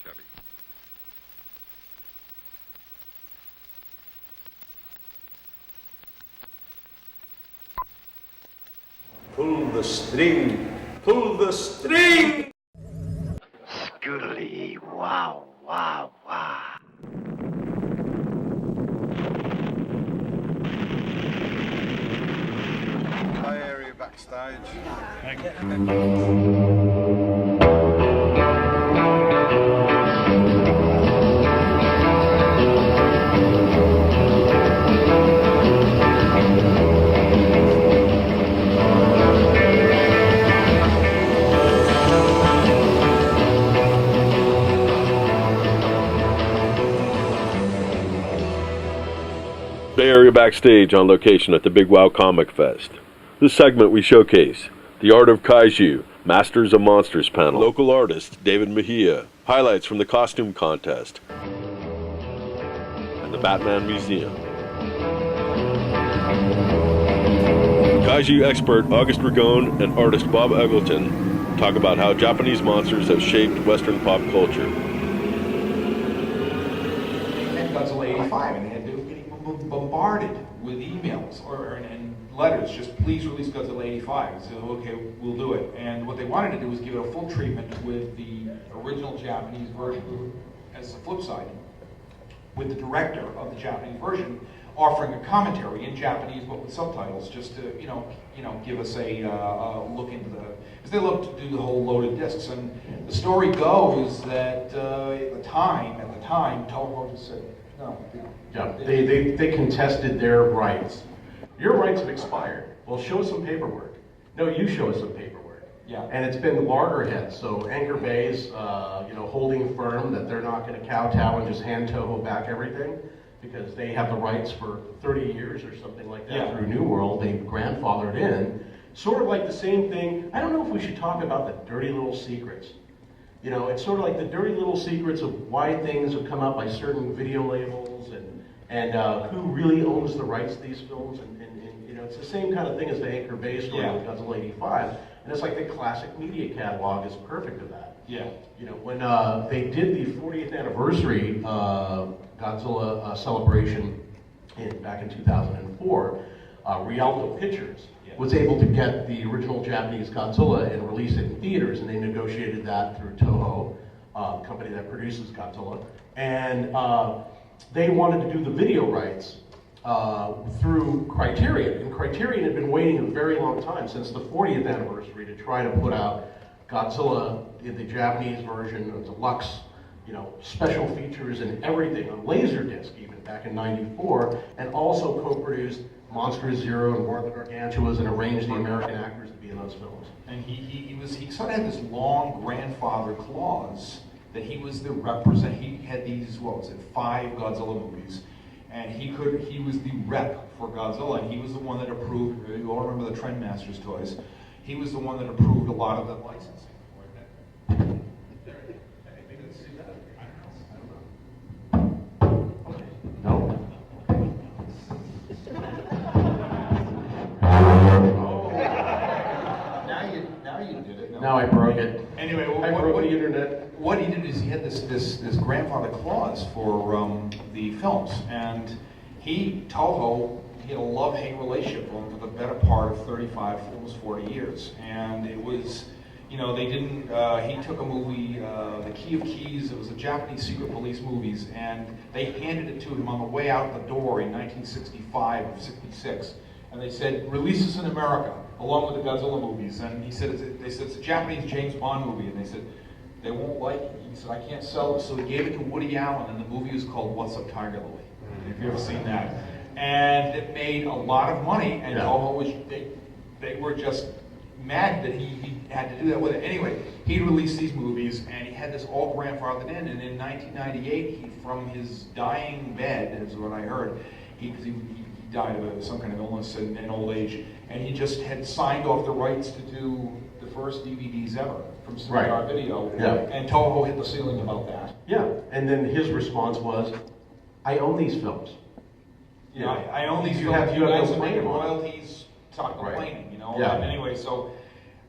Chevy. Pull the string, pull the string! Scoodly, wow, wow, wow. Hi, Area Backstage. Bay Area Backstage on location at the Big WoW Comicfest. This segment we showcase the art of Kaiju, Masters of Monsters panel, local artist David Mejia, highlights from the costume contest, and the Batman Museum. Kaiju expert August Ragone and artist Bob Eggleton talk about how Japanese monsters have shaped Western pop culture. And Godzilla 85, and they had to getting bombarded with emails and letters, just please release Godzilla 85. And so, okay, we'll do it. And what they wanted to do was give it a full treatment with the original Japanese version as the flip side, with the director of the Japanese version offering a commentary in Japanese but with subtitles, just to give us a look into the, because they love to do the whole loaded discs. And the story goes that at the time, Toho just said no. Yeah, they contested their rights. Your rights have expired. Well, show us some paperwork. No, you show us some paperwork. Yeah. And it's been loggerheads. So Anchor Bay's, holding firm that they're not going to kowtow and just hand Toho back everything, because they have the rights for 30 years or something like that through New World. They grandfathered in. Sort of like the same thing. I don't know if we should talk about the dirty little secrets. It's sort of like the dirty little secrets of why things have come out by certain video labels and who really owns the rights to these films. And it's the same kind of thing as the Anchor Bay story with Godzilla 85. And it's like the classic media catalog is perfect of that. Yeah. When they did the 40th anniversary Godzilla celebration back in 2004, Rialto Pictures was able to get the original Japanese Godzilla and release it in theaters, and they negotiated that through Toho, company that produces Godzilla, and they wanted to do the video rights through Criterion, and Criterion had been waiting a very long time, since the 40th anniversary, to try to put out Godzilla in the Japanese version, a deluxe, special features and everything on Laserdisc even back in '94, and also co-produced Monster Zero and War of the Gargantuas and arranged the American actors to be in those films. And he sort of had this long grandfather clause that he was the represent. He had these 5 Godzilla movies, and he was the rep for Godzilla, and he was the one that approved. You all remember the Trendmasters toys? He was the one that approved a lot of the licensing. No? Now you did it. No. Now I broke it. Anyway, I broke the internet. What he did is he had this grandfather clause for the films, and Toho, he had a love-hate relationship with them for the better part of 35, almost 40 years, and it was. They didn't, he took a movie, The Key of Keys, it was a Japanese secret police movies, and they handed it to him on the way out the door in 1965 or 66, and they said, release this in America, along with the Godzilla movies, and they said, it's a Japanese James Bond movie, and they said, they won't like it. He said, I can't sell it, so he gave it to Woody Allen, and the movie was called What's Up, Tiger Lily, if you've ever seen that. And it made a lot of money, and Toho was, they were just mad that he had to do that with it. Anyway, he released these movies, and he had this all grandfathered in, and in 1998, he, from his dying bed, is what I heard, he died of some kind of illness and old age, and he just had signed off the rights to do the first DVDs ever from Scimitar Video, and Toho hit the ceiling about that. Yeah, and then his response was, I own these films. I own these You films. have You no guys are claim making on it. royalties, stop complaining, Yeah. And anyway, so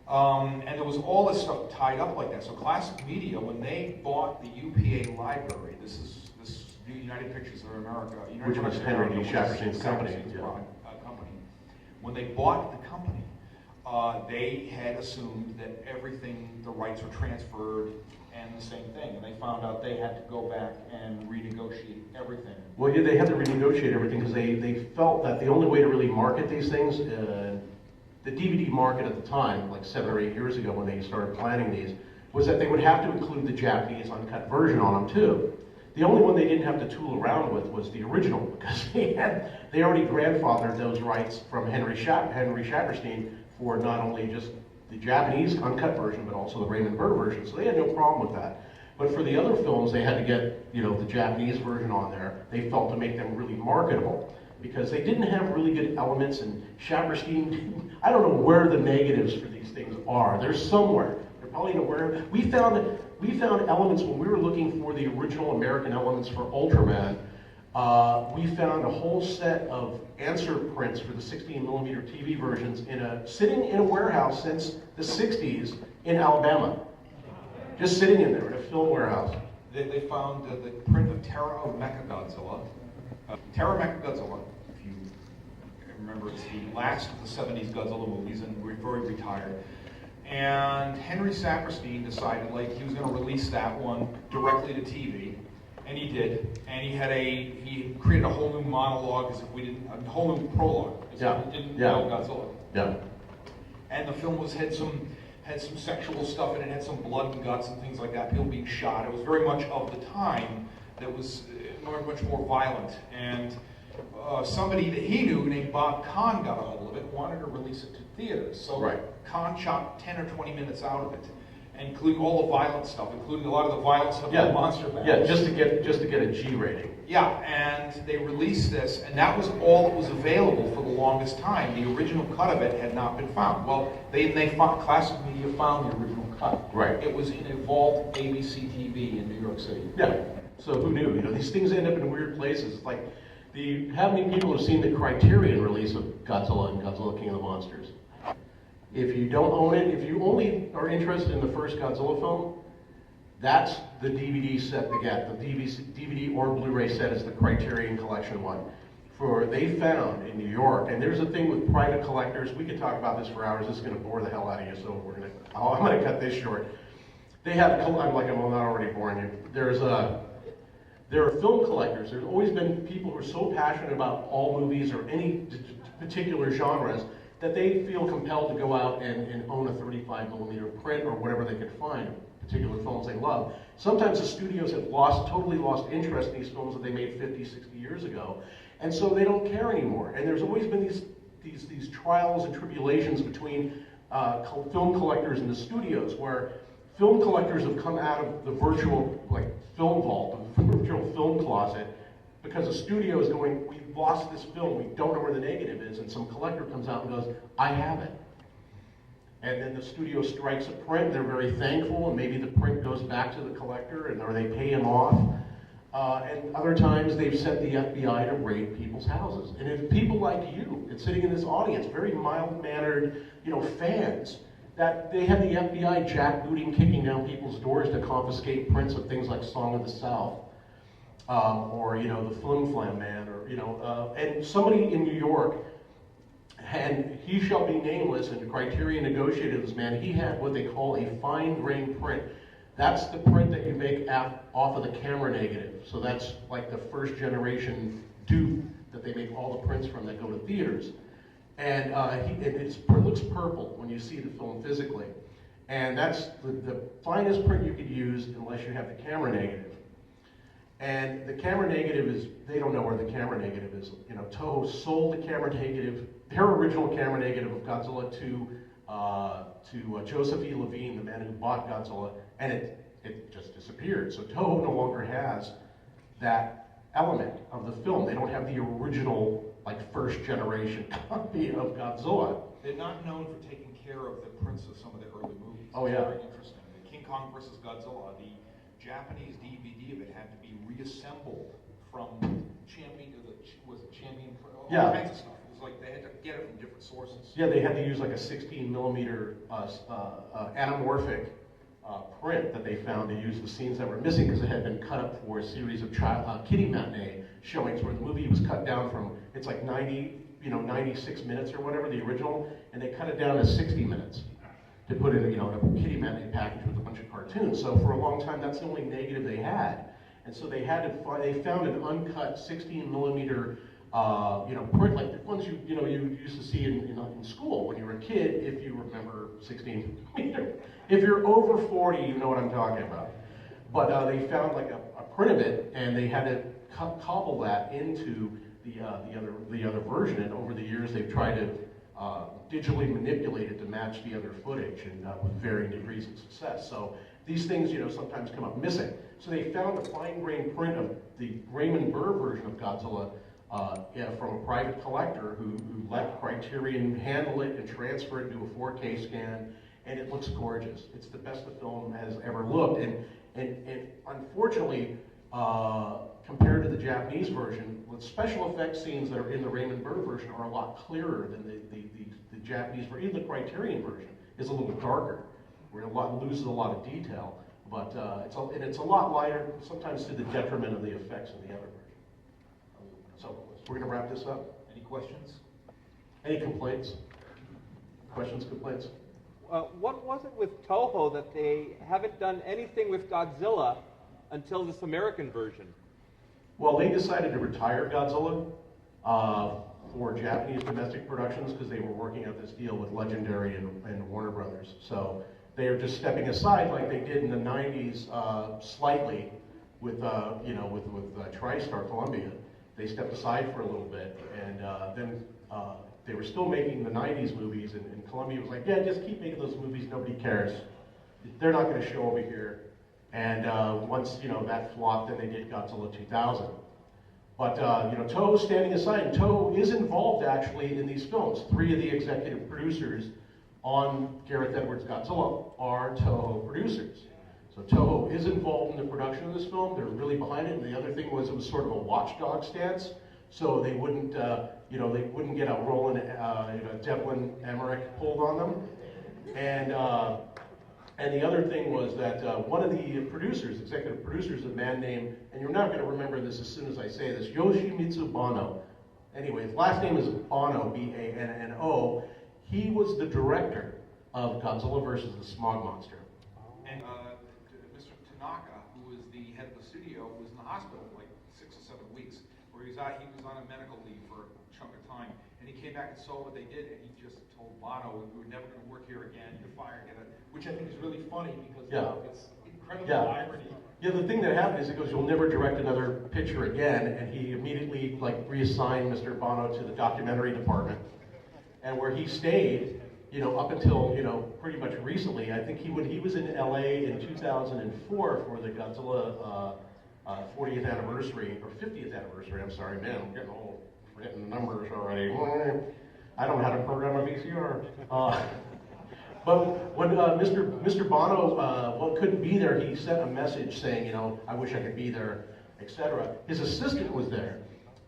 And there was all this stuff tied up like that. So Classic Media, when they bought the UPA library, this United Pictures of America, which was Henry D. Shackerstein's company. Company. When they bought the company, they had assumed that everything, the rights were transferred and the same thing. And they found out they had to go back and renegotiate everything. Well, yeah, they had to renegotiate everything because they felt that the only way to really market these things, the DVD market at the time, like 7 or 8 years ago when they started planning these, was that they would have to include the Japanese uncut version on them too. The only one they didn't have to tool around with was the original, because they already grandfathered those rights from Henry Shackerstein for not only just the Japanese uncut version, but also the Raymond Burr version. So they had no problem with that. But for the other films, they had to get, the Japanese version on there. They felt to make them really marketable, because they didn't have really good elements, and Shackerstein, I don't know where the negatives for these things are. They're somewhere. They're probably nowhere. We found elements when we were looking for the original American elements for Ultraman. We found a whole set of answer prints for the 16mm TV versions sitting in a warehouse since the 60s in Alabama. Just sitting in there in a film warehouse. They found the print of Terror of Mechagodzilla. Terror of Mechagodzilla, if you remember, it's the last of the 70s Godzilla movies, and we're very retired. And Henry Shackerstein decided he was going to release that one directly to TV, and he did. And he created a whole new monologue, a whole new prologue, as if we didn't know Godzilla. Yeah. And the film had some sexual stuff in it, had some blood and guts and things like that, people being shot. It was very much of the time that was much more violent. And somebody that he knew named Bob Kahn got a hold of it, wanted to release it to theaters. So Kahn chopped 10 or 20 minutes out of it, including all the violent stuff, including a lot of the violent stuff in the monster battles. Yeah, just to get a G rating. Yeah, and they released this, and that was all that was available for the longest time. The original cut of it had not been found. Well, Classic Media found the original cut. Right. It was in a vault ABC TV in New York City. Yeah. So who knew? These things end up in weird places. Like, how many people have seen the Criterion release of Godzilla and Godzilla King of the Monsters? If you don't own it, if you only are interested in the first Godzilla film, that's the DVD set to get. The DVD or Blu-ray set is the Criterion Collection one. They found in New York, and there's a thing with private collectors. We could talk about this for hours. This is going to bore the hell out of you, so I'm going to cut this short. They have, I'm not already boring you. There are film collectors. There's always been people who are so passionate about all movies or any particular genres that they feel compelled to go out and own a 35mm print or whatever they could find, particular films they love. Sometimes the studios have totally lost interest in these films that they made 50, 60 years ago, and so they don't care anymore. And there's always been these trials and tribulations between film collectors and the studios, where film collectors have come out of the virtual film vault, the virtual film closet, because the studio is going, we've lost this film, we don't know where the negative is, and some collector comes out and goes, I have it. And then the studio strikes a print, they're very thankful, and maybe the print goes back to the collector, or they pay him off. And other times they've sent the FBI to raid people's houses. And if people like you, and sitting in this audience, very mild-mannered, fans, that they had the FBI jackbooting, kicking down people's doors to confiscate prints of things like Song of the South, or the Flim Flam Man, or and somebody in New York, and he shall be nameless, and Criterion negotiated this man. He had what they call a fine grain print. That's the print that you make off of the camera negative. So that's like the first generation dupe that they make all the prints from that go to theaters. And it looks purple when you see the film physically. And that's the finest print you could use unless you have the camera negative. And the camera negative is, they don't know where the camera negative is. Toho sold the camera negative, their original camera negative of Godzilla to Joseph E. Levine, the man who bought Godzilla, and it just disappeared. So Toho no longer has that element of the film. They don't have the original, first generation copy of Godzilla. They're not known for taking care of the prints of some of the early movies. Oh, it's yeah. Very interesting. The King Kong versus Godzilla, the Japanese DVD of it had to be reassembled from Champion, all kinds of stuff. It was like they had to get it from different sources. Yeah, they had to use like a 16 millimeter anamorphic print that they found to use the scenes that were missing because it had been cut up for a series of kiddie matinee showings where the movie was cut down from, it's like 96 minutes or whatever, the original, and they cut it down to 60 minutes to put it in, a kiddie matinee package with a bunch of cartoons. So for a long time, that's the only negative they had. And so they had to they found an uncut 16 millimeter print, like the ones you used to see in school when you were a kid, if you remember 16 millimeter. If you're over 40, you know what I'm talking about. But they found like a print of it, and they had to cobble that into the other version. And over the years, they've tried to digitally manipulate it to match the other footage, and with varying degrees of success. So these things, sometimes come up missing. So they found a fine-grained print of the Raymond Burr version of Godzilla from a private collector who let Criterion handle it and transfer it to a 4K scan, and it looks gorgeous. It's the best the film has ever looked, and unfortunately, compared to the Japanese version, the special effects scenes that are in the Raymond Burr version are a lot clearer than the Japanese version. Even the Criterion version is a little darker, where it loses a lot of detail, but it's a lot lighter, sometimes to the detriment of the effects in the other version. So we're going to wrap this up. Any questions? Any complaints? Questions, complaints? What was it with Toho that they haven't done anything with Godzilla until this American version? Well, they decided to retire Godzilla for Japanese domestic productions because they were working out this deal with Legendary and Warner Brothers. So they are just stepping aside like they did in the 90s slightly with TriStar Columbia. They stepped aside for a little bit, and then they were still making the 90s movies, and Columbia was like, yeah, just keep making those movies, nobody cares. They're not going to show over here. And once, that flopped, then they did Godzilla 2000. But, Toho's standing aside, and Toho is involved, actually, in these films. 3 of the executive producers on Gareth Edwards' Godzilla are Toho producers. So Toho is involved in the production of this film. They're really behind it. And the other thing was it was sort of a watchdog stance. So they wouldn't, they wouldn't get a Roland, Devlin Emmerich pulled on them. And the other thing was that one of the producers, executive producers, a man named, and you're not going to remember this as soon as I say this, Yoshimitsu Banno. Anyway, his last name is Banno, B-A-N-N-O. He was the director of Godzilla versus the Smog Monster. And Mr. Tanaka, who was the head of the studio, was in the hospital for like 6 or 7 weeks, where he was on a medical leave for a chunk of time. And he came back and saw what they did, and he just told Bono, we were never going to work here again, you're fired, which I think is really funny because it's incredible irony. Yeah, the thing that happened is he goes, you'll never direct another picture again, and he immediately reassigned Mr. Bono to the documentary department. And where he stayed, up until, pretty much recently, I think he was in LA in 2004 for the Godzilla 40th anniversary, or 50th anniversary, I'm sorry, man, I'm getting old, forgetting the numbers already. I don't know how to program a VCR. But when Mr. Bono couldn't be there, he sent a message saying, I wish I could be there, etc. His assistant was there.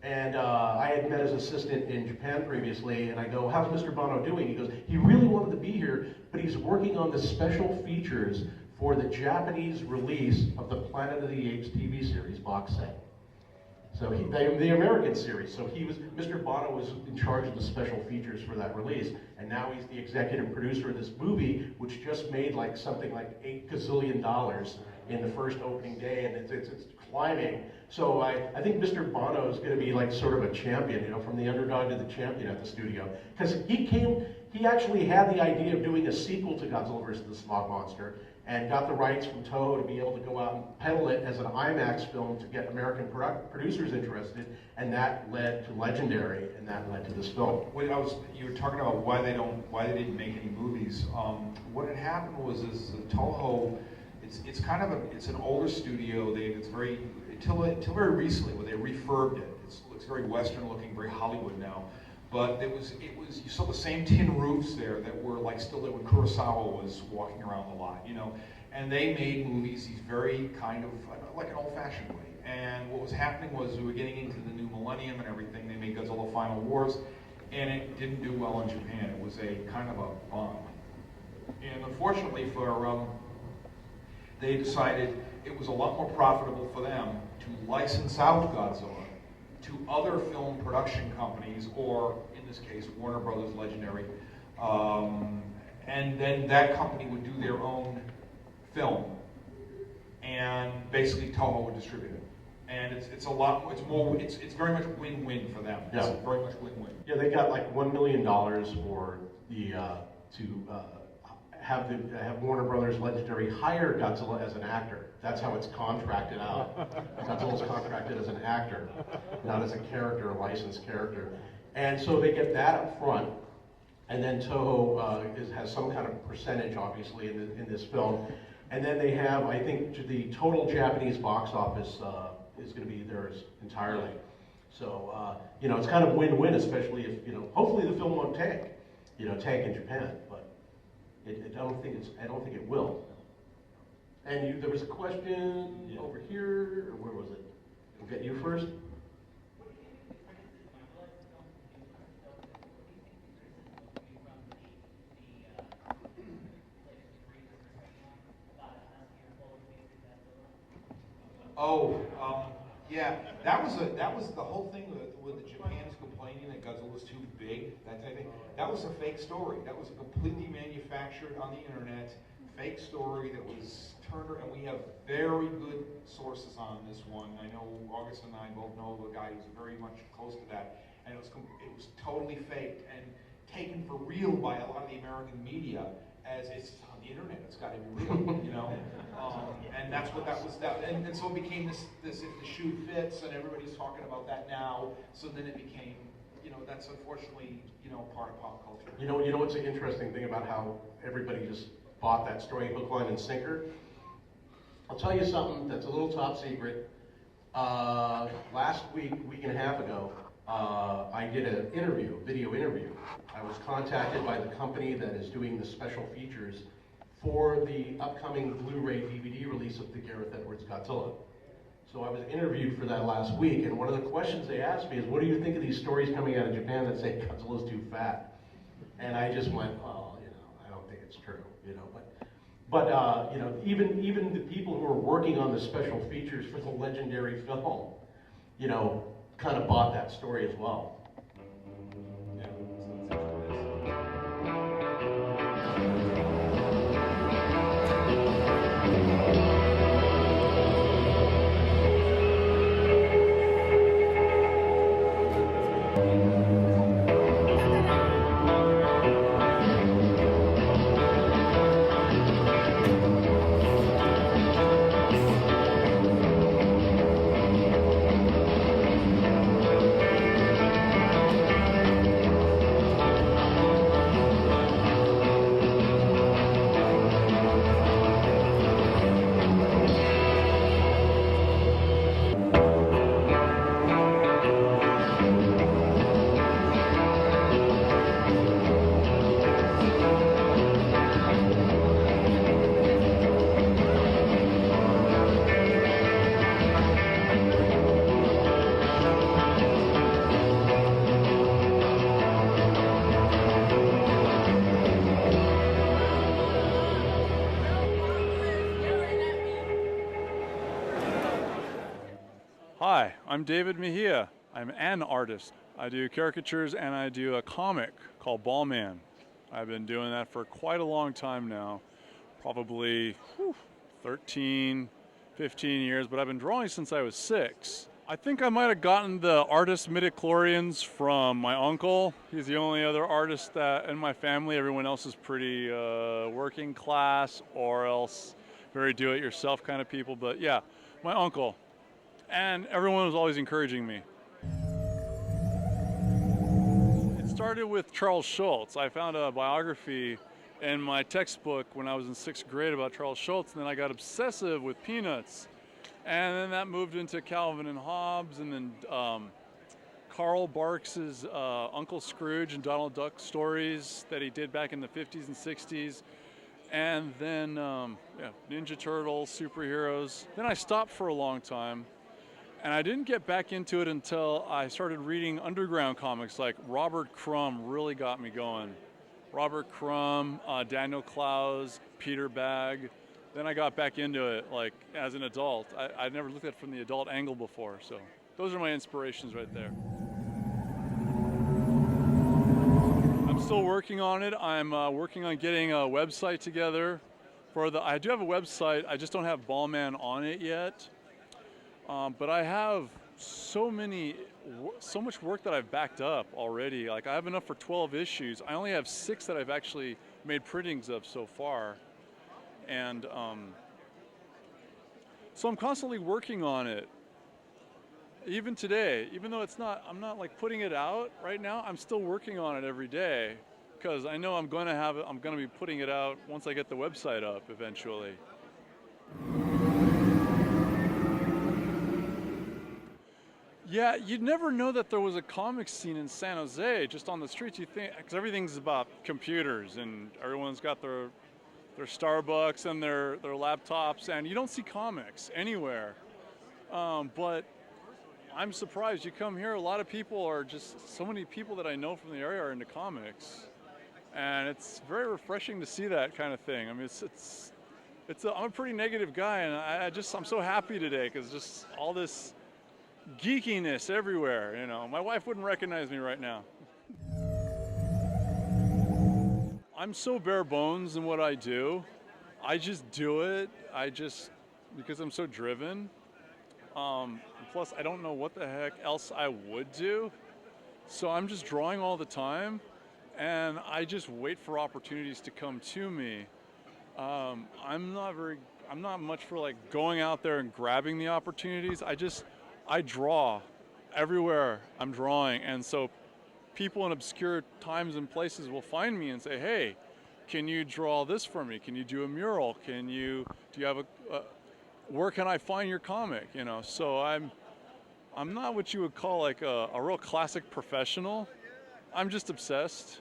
And I had met his assistant in Japan previously, and I go, how's Mr. Bono doing? He goes, he really wanted to be here, but he's working on the special features for the Japanese release of the Planet of the Apes TV series box set. So the American series. So Mr. Bono was in charge of the special features for that release, and now he's the executive producer of this movie, which just made something like $8 gazillion in the first opening day, and it's climbing. So I think Mr. Bono is going to be sort of a champion, from the underdog to the champion at the studio, because he actually had the idea of doing a sequel to Godzilla vs. the Smog Monster, and got the rights from Toho to be able to go out and peddle it as an IMAX film to get American producers interested, and that led to Legendary, and that led to this film. You were talking about why they didn't make any movies. What had happened was Toho, it's an older studio. Until very recently, when they refurbed it. It's very Western looking, very Hollywood now. But you saw the same tin roofs there that were still there when Kurosawa was walking around the lot, and they made movies these very kind of like an old-fashioned way. And what was happening was we were getting into the new millennium and everything. They made Godzilla Final Wars, and it didn't do well in Japan. It was a kind of a bomb. And unfortunately for they decided it was a lot more profitable for them to license out Godzilla to other film production companies, or in this case, Warner Brothers Legendary, and then that company would do their own film, and basically Toho would distribute it. And it's a lot. It's very much win-win for them. Yeah. It's very much win-win. Yeah, they got like $1 million for the have Warner Brothers Legendary hire Godzilla as an actor. That's how it's contracted out. Godzilla's contracted as an actor, not as a character, a licensed character. And so they get that up front, and then Toho has some kind of percentage, obviously, in this film. And then they have, I think, the total Japanese box office is going to be theirs entirely. So, it's kind of win-win, especially if, hopefully the film won't tank in Japan, but I don't think it will. And there was a question over here, or where was it? We'll get you first. Yeah, that was the whole thing with the Japan's complaining that Godzilla was too big, that type of thing. That was a fake story. That was a completely manufactured on the internet fake story that was turned, and we have very good sources on this one. I know August and I both know a guy who's very much close to that, and it was totally faked and taken for real by a lot of the American media as it's on the internet. It's got to be real, and that's what that was. And so it became this if the shoe fits, and everybody's talking about that now. So then it became, that's unfortunately, part of pop culture. You know what's an interesting thing about how everybody just bought that story hook, line, and sinker? I'll tell you something that's a little top secret. Last week and a half ago, I did a video interview. I was contacted by the company that is doing the special features for the upcoming Blu-ray DVD release of the Gareth Edwards Godzilla. So I was interviewed for that last week, and one of the questions they asked me is, what do you think of these stories coming out of Japan that say Godzilla's too fat? And I just went, I don't think it's true, But even the people who are working on the special features for the legendary film, kind of bought that story as well. Hi, I'm David Mejia. I'm an artist. I do caricatures and I do a comic called Ball Man. I've been doing that for quite a long time now, probably 13, 15 years, but I've been drawing since I was 6. I think I might have gotten the artist midichlorians from my uncle. He's the only other artist that in my family. Everyone else is pretty working class or else very do-it-yourself kind of people, but yeah, my uncle. And everyone was always encouraging me. It started with Charles Schulz. I found a biography in my textbook when I was in 6th grade about Charles Schulz, and then I got obsessive with Peanuts. And then that moved into Calvin and Hobbes, and then Carl Barks's Uncle Scrooge and Donald Duck stories that he did back in the 50s and 60s. And then Ninja Turtles, superheroes. Then I stopped for a long time. And I didn't get back into it until I started reading underground comics, like Robert Crumb really got me going. Robert Crumb, Daniel Clowes, Peter Bagg. Then I got back into it, like, as an adult. I'd never looked at it from the adult angle before, so those are my inspirations right there. I'm still working on it. I'm working on getting a website together for I do have a website, I just don't have Ballman on it yet. But I have so much work that I've backed up already. Like, I have enough for 12 issues. I only have 6 that I've actually made printings of so far. And so I'm constantly working on it. Even today, even though I'm not like putting it out right now, I'm still working on it every day because I know I'm going to be putting it out once I get the website up eventually. Yeah, you'd never know that there was a comic scene in San Jose just on the streets. You think, because everything's about computers and everyone's got their Starbucks and their laptops, and you don't see comics anywhere. But I'm surprised. You come here, a lot of people so many people that I know from the area are into comics, and it's very refreshing to see that kind of thing. I mean, I'm a pretty negative guy, and I'm so happy today because just all this geekiness everywhere, you know. My wife wouldn't recognize me right now. I'm so bare bones in what I do. I just do it. Because I'm so driven. Plus, I don't know what the heck else I would do. So I'm just drawing all the time, and I just wait for opportunities to come to me. I'm not much for like going out there and grabbing the opportunities. I draw everywhere I'm drawing, and so people in obscure times and places will find me and say, hey, can you draw this for me? Can you do a mural? Do you have where can I find your comic? You know, so I'm not what you would call like a real classic professional. I'm just obsessed.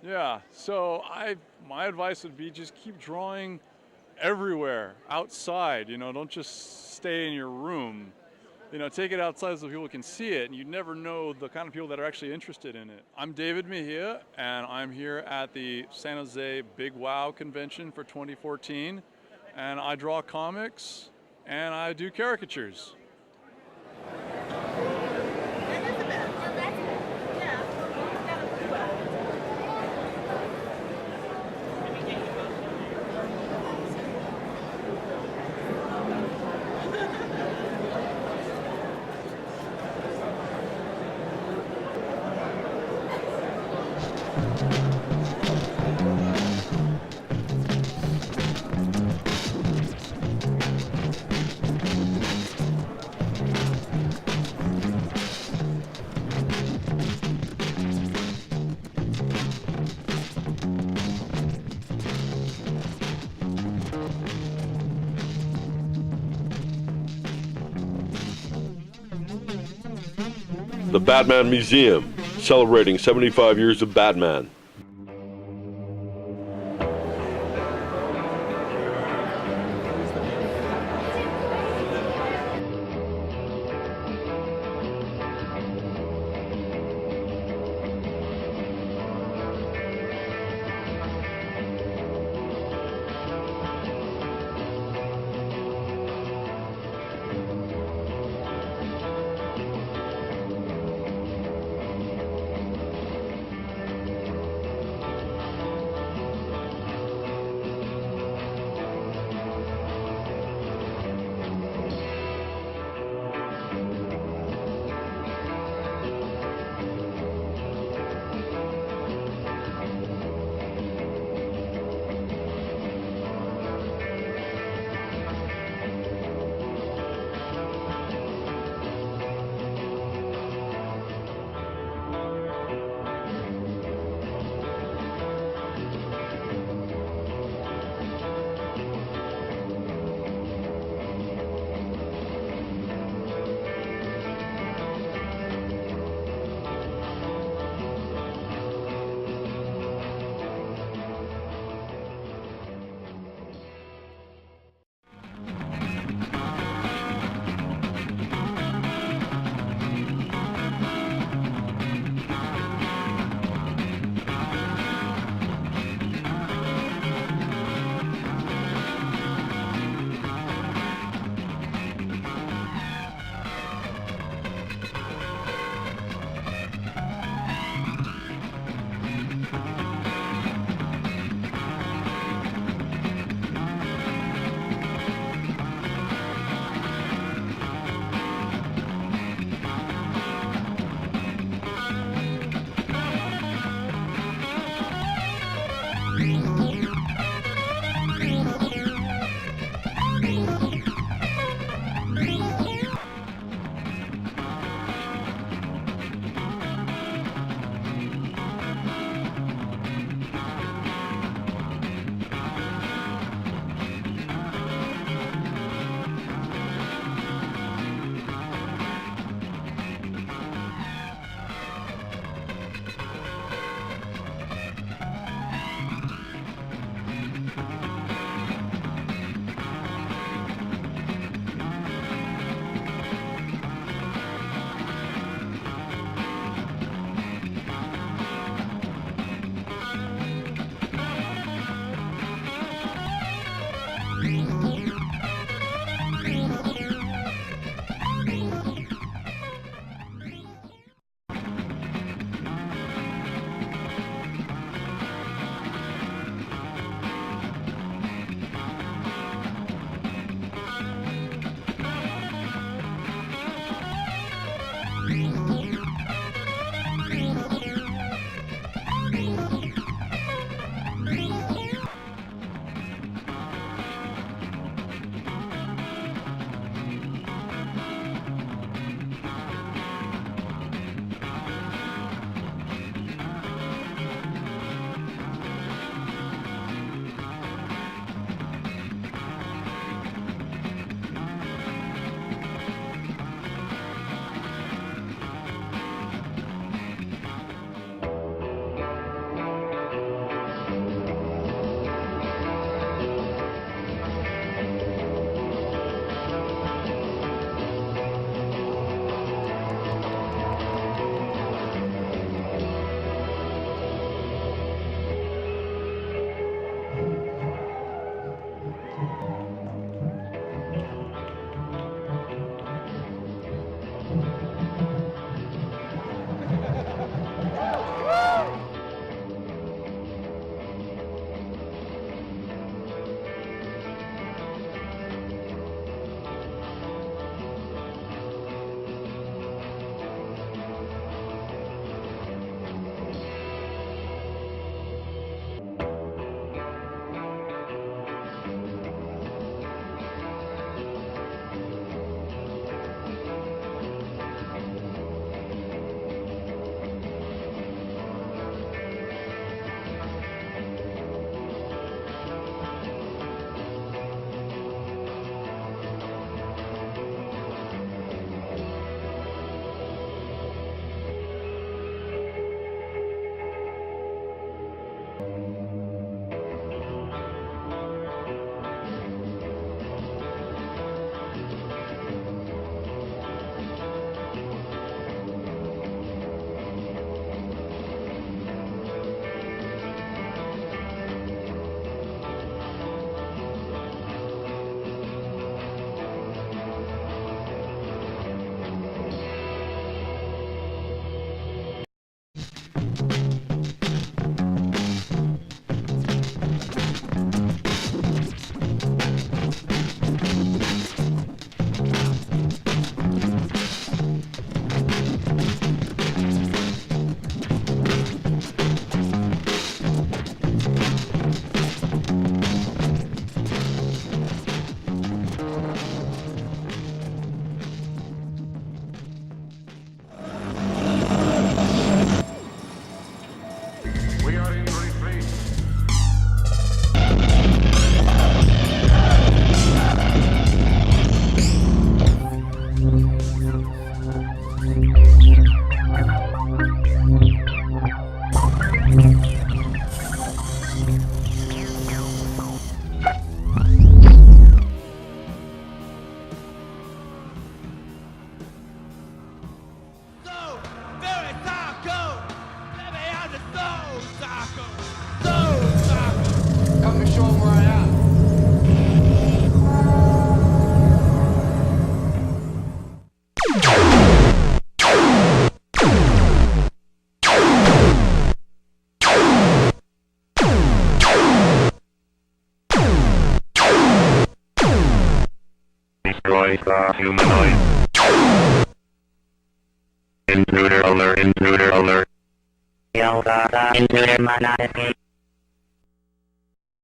Yeah, so my advice would be just keep drawing everywhere, outside, you know, don't just stay in your room. You know, take it outside so people can see it, and you never know the kind of people that are actually interested in it. I'm David Mejia, and I'm here at the San Jose Big WoW convention for 2014, and I draw comics, and I do caricatures. The Batman Museum, celebrating 75 years of Batman. Destroy the humanoid. Intruder alert, intruder alert. Intruder must not escape.